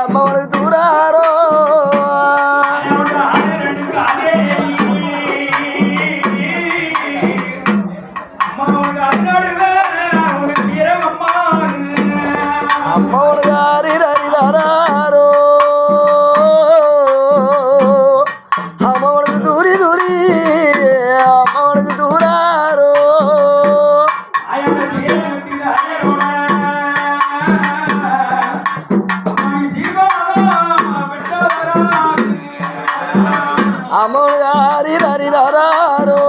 அம்மாவனுக்கு தூராரோ அம்மாவனுக்கு அரிதாரோ அம்மாவனுக்கு தூரி தூரி அம்மாவனுக்கு தூராரோ அம்மாவனுக்கு அரிதாரோ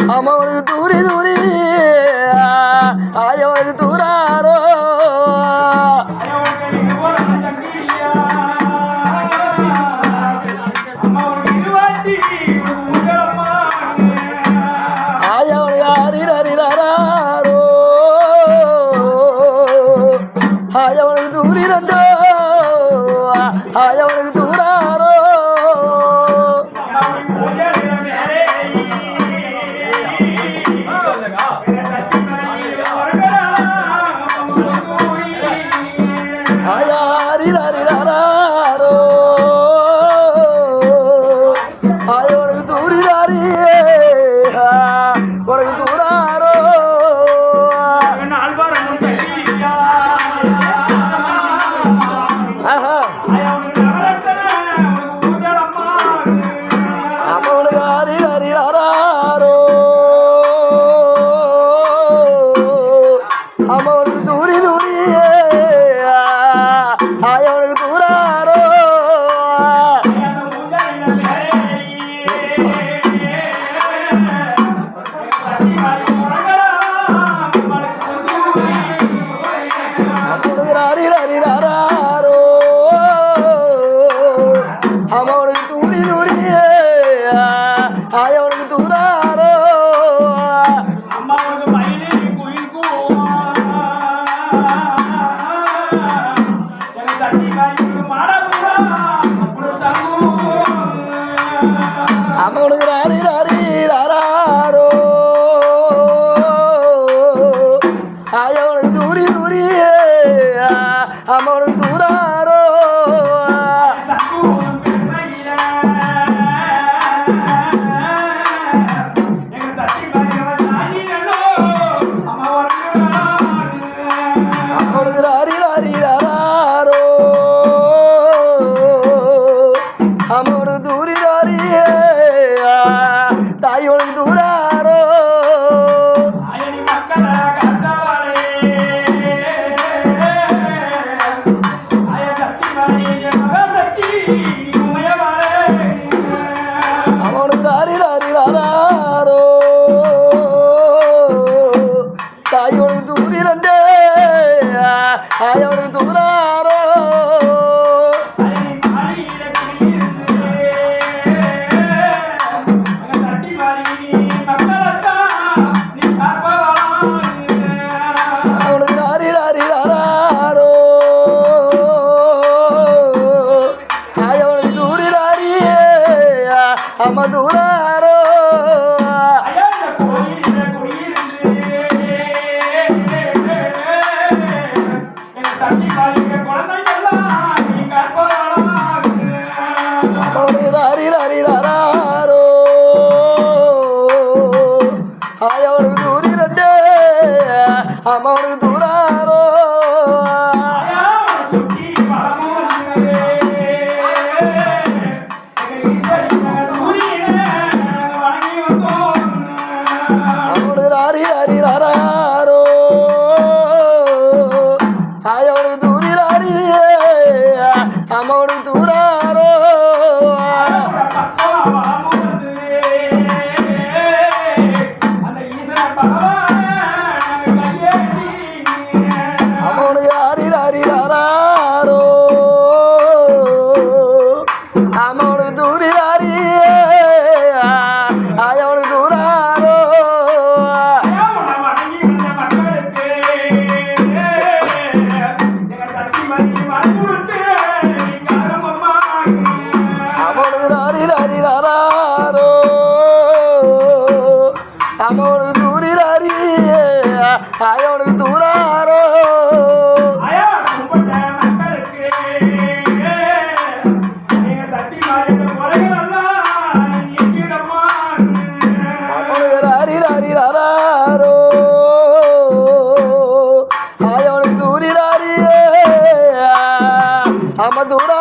அம்மாவனுக்கு தூரி தூரி ஆயவனுக்கு தூராரோ ஆயவனுக்கு அரிதாரோ ஆயவனுக்கு தூரி ரெண்டோ ஆயவனுக்கு தூராரோ ஆயாரிராரோ ஆயவனுக்கு தூரிதாரி உனக்கு தூராரோ அம்மாவனுக்கு ஆரிராரோ அம்மாவனுக்கு தூரி தூரி ஆயவனுக்கு தூராரோ அம்மாவனுக்கு ஆரிராரோ அம்மாவனுக்கு தூரி தூரி ஆயவனுக்கு தூராரோ அம்மாவனுக்கு ஆரிராரோ ஆயவனுக்கு தூரி தூரி அம்மாவனுக்கு தூராரோ அம்மாவனுக்கு ஆரிராரோ அம்மாவனுக்கு தூரிதாரி தாயோனுக்கு தூராரோ அம்மாவனுக்கு ஆரிராரோ தாயோனுக்கு தூரி ரெண்டே ஆயவனுக்கு தூராரோ அம்மாவனுக்கு ஆரிராரோ ஆயவனுக்கு தூரிதாரி அம்மா தூராரோ அம்மாவனுக்கு ஆரிராரோ ஆயவனுக்கு தூரி ரெண்டே அம்மாவனுக்கு தூராரோ அம்மாவனுக்கு ஆரிராரோ ஆயவனுக்கு தூரிதாரி அம்மாவனுக்கு தூராரோ அம்மாவனுக்கு ஆரிராரோ அம்மாவனுக்கு தூரிதாரி ஆயவனுக்கு தூராரோ దూర